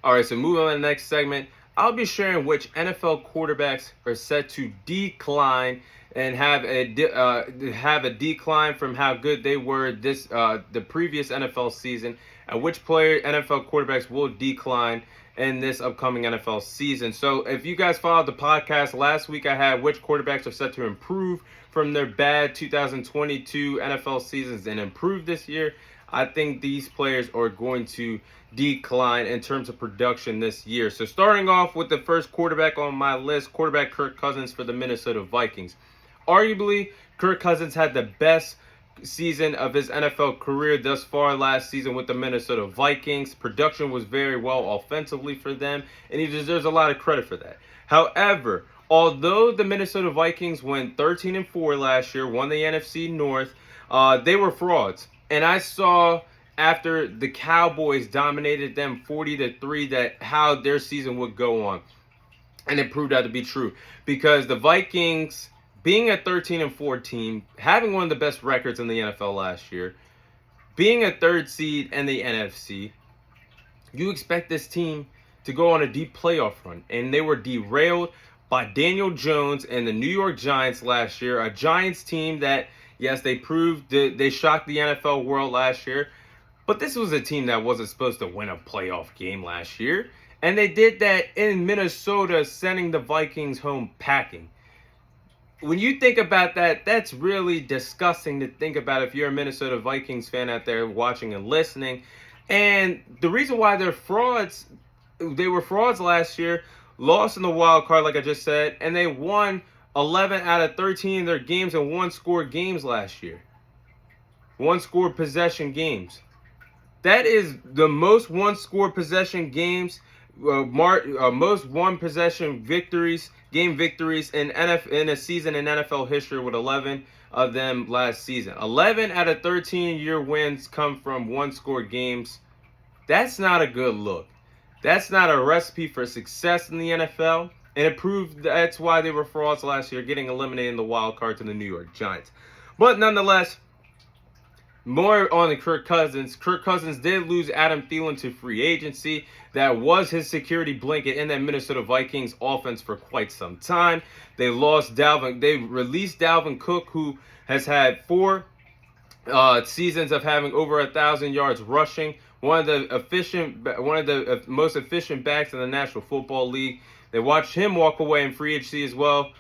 All right, so moving on to the next segment, I'll be sharing which NFL quarterbacks are set to decline and have a decline from how good they were the previous NFL season, and which NFL quarterbacks will decline in this upcoming NFL season. So if you guys followed the podcast last week, I had which quarterbacks are set to improve from their bad 2022 NFL seasons and improve this year. I think these players are going to decline in terms of production this year. So starting off with the first quarterback on my list, quarterback Kirk Cousins for the Minnesota Vikings. Arguably, Kirk Cousins had the best season of his NFL career thus far last season with the Minnesota Vikings. Production was very well offensively for them, and he deserves a lot of credit for that. However, although the Minnesota Vikings went 13-4 last year, won the NFC North, they were frauds. And I saw after the Cowboys dominated them 40-3 that how their season would go on. And it proved out to be true. Because the Vikings, being a 13-4 team, having one of the best records in the NFL last year, being a third seed in the NFC, you expect this team to go on a deep playoff run. And they were derailed by Daniel Jones and the New York Giants last year. A Giants team that, yes, they proved that they shocked the NFL world last year. But this was a team that wasn't supposed to win a playoff game last year. And they did that in Minnesota, sending the Vikings home packing. When you think about that, that's really disgusting to think about if you're a Minnesota Vikings fan out there watching and listening. And the reason why they were frauds last year, lost in the wild card, like I just said, and they won 11 out of 13 of their games and one-score games last year. One-score possession games. That is the most one-score possession games, most one-possession victories, game victories in a season in NFL history, with 11 of them last season. 11 out of 13 wins come from one-score games. That's not a good look. That's not a recipe for success in the NFL. And it proved that's why they were frauds last year, getting eliminated in the wild card to the New York Giants. But nonetheless, more on the Kirk Cousins. Kirk Cousins did lose Adam Thielen to free agency. That was his security blanket in that Minnesota Vikings offense for quite some time. They released Dalvin Cook, who has had 4 seasons of having over 1,000 yards rushing. One of the most efficient backs in the National Football League. They watched him walk away in free agency as well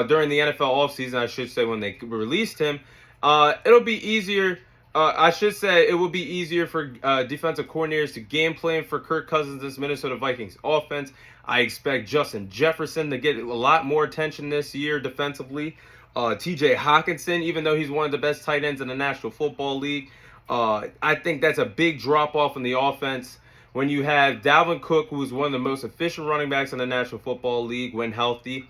during the NFL offseason, I should say, when they released him. It'll be easier. It will be easier for defensive coordinators to game plan for Kirk Cousins' Minnesota Vikings offense. I expect Justin Jefferson to get a lot more attention this year defensively. TJ Hawkinson, even though he's one of the best tight ends in the National Football League, I think that's a big drop-off in the offense when you have Dalvin Cook, who's one of the most efficient running backs in the National Football League when healthy.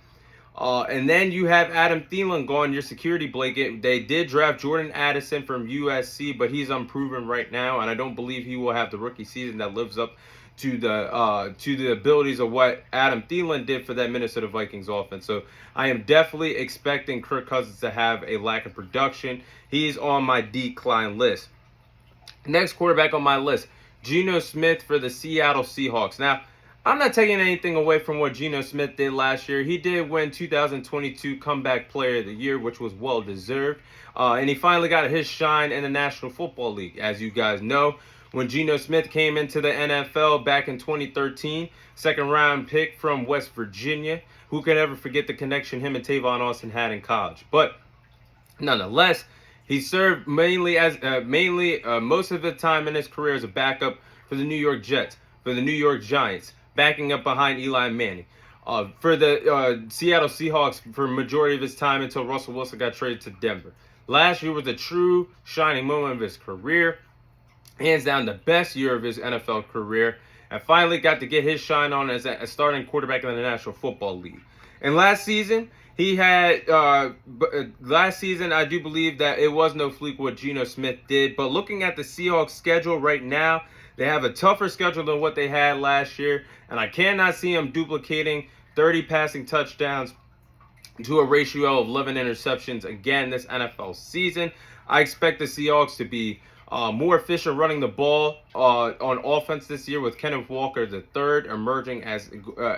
And then you have Adam Thielen going your security blanket. They did draft Jordan Addison from USC, but he's unproven right now, and I don't believe he will have the rookie season that lives up to the abilities of what Adam Thielen did for that Minnesota Vikings offense. So I am definitely expecting Kirk Cousins to have a lack of production. He's on my decline list. Next quarterback on my list, Geno Smith for the Seattle Seahawks. Now, I'm not taking anything away from what Geno Smith did last year. He did win 2022 Comeback Player of the Year, which was well-deserved. And he finally got his shine in the National Football League. As you guys know, when Geno Smith came into the NFL back in 2013, second-round pick from West Virginia. Who could ever forget the connection him and Tavon Austin had in college? But nonetheless, he served mainly most of the time in his career as a backup for the New York Jets, for the New York Giants, backing up behind Eli Manning. For the Seattle Seahawks for a majority of his time until Russell Wilson got traded to Denver. Last year was a true shining moment of his career. Hands down the best year of his NFL career. And finally got to get his shine on as a starting quarterback in the National Football League. And last season, I do believe that it was no fluke what Geno Smith did. But looking at the Seahawks schedule right now, they have a tougher schedule than what they had last year. And I cannot see them duplicating 30 passing touchdowns to a ratio of 11 interceptions again this NFL season. I expect the Seahawks to be more efficient running the ball on offense this year with Kenneth Walker the third emerging as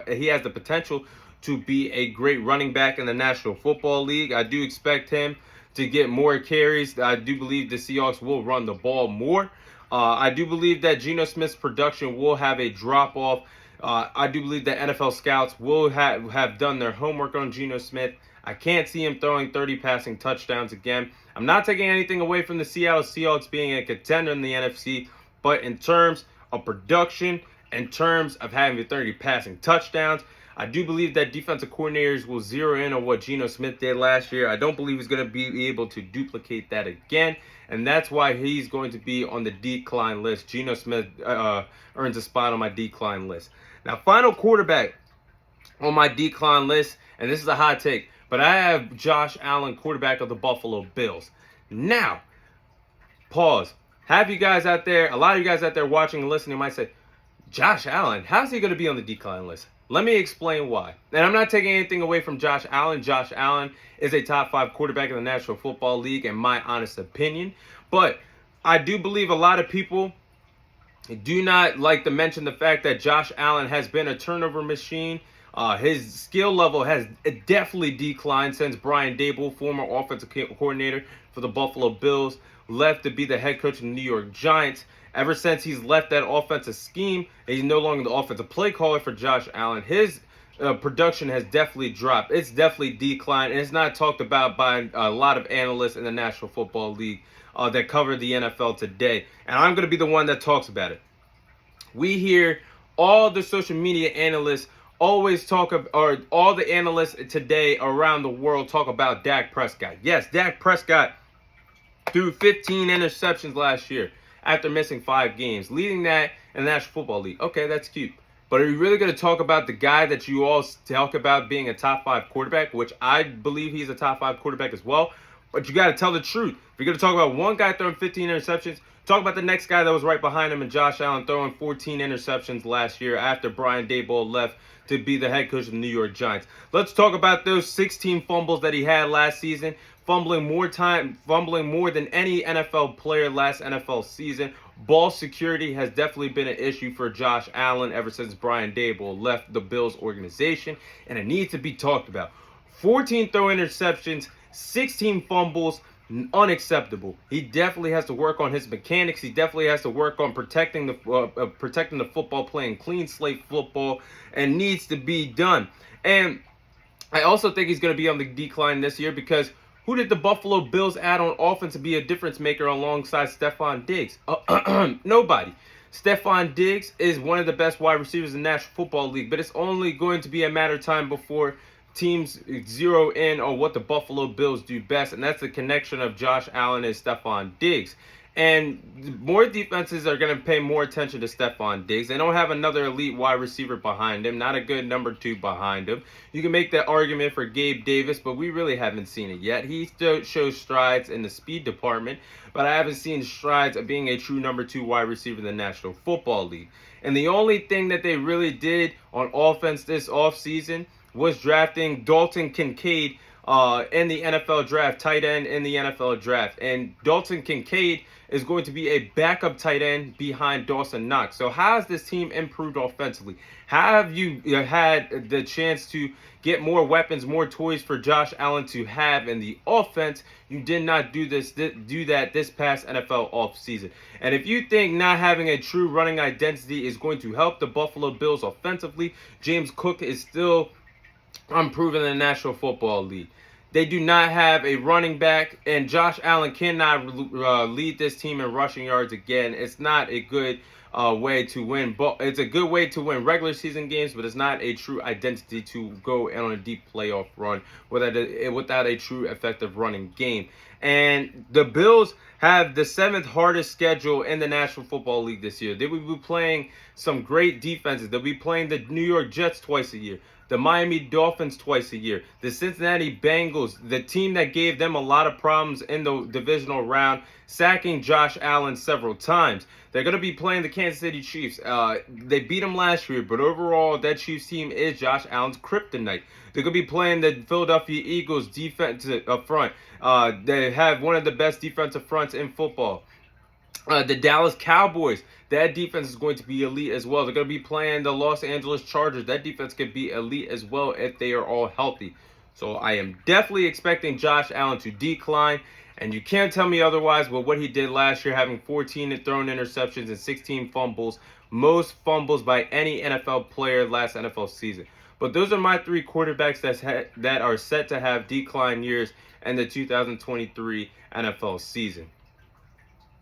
he has the potential to be a great running back in the National Football League. I do expect him to get more carries. I do believe the Seahawks will run the ball more. I do believe that Geno Smith's production will have a drop off. I do believe that NFL scouts will have done their homework on Geno Smith. I can't see him throwing 30 passing touchdowns again. I'm not taking anything away from the Seattle Seahawks being a contender in the NFC, but in terms of production, in terms of having 30 passing touchdowns, I do believe that defensive coordinators will zero in on what Geno Smith did last year. I don't believe he's going to be able to duplicate that again, and that's why he's going to be on the decline list. Geno Smith earns a spot on my decline list. Now, final quarterback on my decline list, and this is a hot take, but I have Josh Allen, quarterback of the Buffalo Bills. Now, pause. Have you guys out there, a lot of you guys out there watching and listening might say, Josh Allen, how's he going to be on the decline list? Let me explain why. And I'm not taking anything away from Josh Allen. Josh Allen is a top 5 quarterback in the National Football League, in my honest opinion. But I do believe a lot of people do not like to mention the fact that Josh Allen has been a turnover machine. His skill level has definitely declined since Brian Daboll, former offensive coordinator for the Buffalo Bills, left to be the head coach of the New York Giants. Ever since he's left that offensive scheme, he's no longer the offensive play caller for Josh Allen. His production has definitely dropped. It's definitely declined, and it's not talked about by a lot of analysts in the National Football League that cover the NFL today. And I'm going to be the one that talks about it. We hear all the social media analysts always talk about, or all the analysts today around the world talk about Dak Prescott. Yes, Dak Prescott threw 15 interceptions last year after missing 5 games, leading that in the National Football League. Okay, that's cute. But are you really going to talk about the guy that you all talk about being a top 5 quarterback, which I believe he's a top 5 quarterback as well? But you got to tell the truth. If you're going to talk about one guy throwing 15 interceptions, talk about the next guy that was right behind him, and Josh Allen throwing 14 interceptions last year after Brian Daboll left to be the head coach of the New York Giants. Let's talk about those 16 fumbles that he had last season, fumbling more than any NFL player last NFL season. Ball security has definitely been an issue for Josh Allen ever since Brian Daboll left the Bills organization, and it needs to be talked about. 14 throw interceptions, 16 fumbles, unacceptable. He definitely has to work on his mechanics. He definitely has to work on protecting the football, playing clean slate football, and needs to be done. And I also think he's going to be on the decline this year because who did the Buffalo Bills add on offense to be a difference maker alongside Stefon Diggs? Nobody. Stefon Diggs is one of the best wide receivers in the National Football League, but it's only going to be a matter of time before teams zero in on what the Buffalo Bills do best, and that's the connection of Josh Allen and Stefon Diggs. And more defenses are going to pay more attention to Stefon Diggs. They don't have another elite wide receiver behind him, not a good number 2 behind him. You can make that argument for Gabe Davis, but we really haven't seen it yet. He still shows strides in the speed department, but I haven't seen strides of being a true number 2 wide receiver in the National Football League. And the only thing that they really did on offense this offseason was drafting Dalton Kincaid in the NFL draft, tight end in the NFL draft. And Dalton Kincaid is going to be a backup tight end behind Dawson Knox. So how has this team improved offensively? How have you had the chance to get more weapons, more toys for Josh Allen to have in the offense? You did not do that this past NFL offseason. And if you think not having a true running identity is going to help the Buffalo Bills offensively, James Cook is still unproven in the National Football League. They do not have a running back, and Josh Allen cannot lead this team in rushing yards again. It's not a good way to win. But it's a good way to win regular season games, but it's not a true identity to go on a deep playoff run without a true effective running game. And the Bills have the 7th hardest schedule in the National Football League this year. They will be playing some great defenses. They'll be playing the New York Jets twice a year, the Miami Dolphins twice a year, the Cincinnati Bengals, the team that gave them a lot of problems in the divisional round, sacking Josh Allen several times. They're going to be playing the Kansas City Chiefs. They beat them last year, but overall, that Chiefs team is Josh Allen's kryptonite. They're going to be playing the Philadelphia Eagles defense up front. They have one of the best defensive fronts in football. The Dallas Cowboys, that defense is going to be elite as well. They're going to be playing the Los Angeles Chargers. That defense could be elite as well if they are all healthy. So I am definitely expecting Josh Allen to decline. And you can't tell me otherwise with what he did last year, having 14 thrown interceptions and 16 fumbles. Most fumbles by any NFL player last NFL season. But those are my three quarterbacks that are set to have decline years in the 2023 NFL season.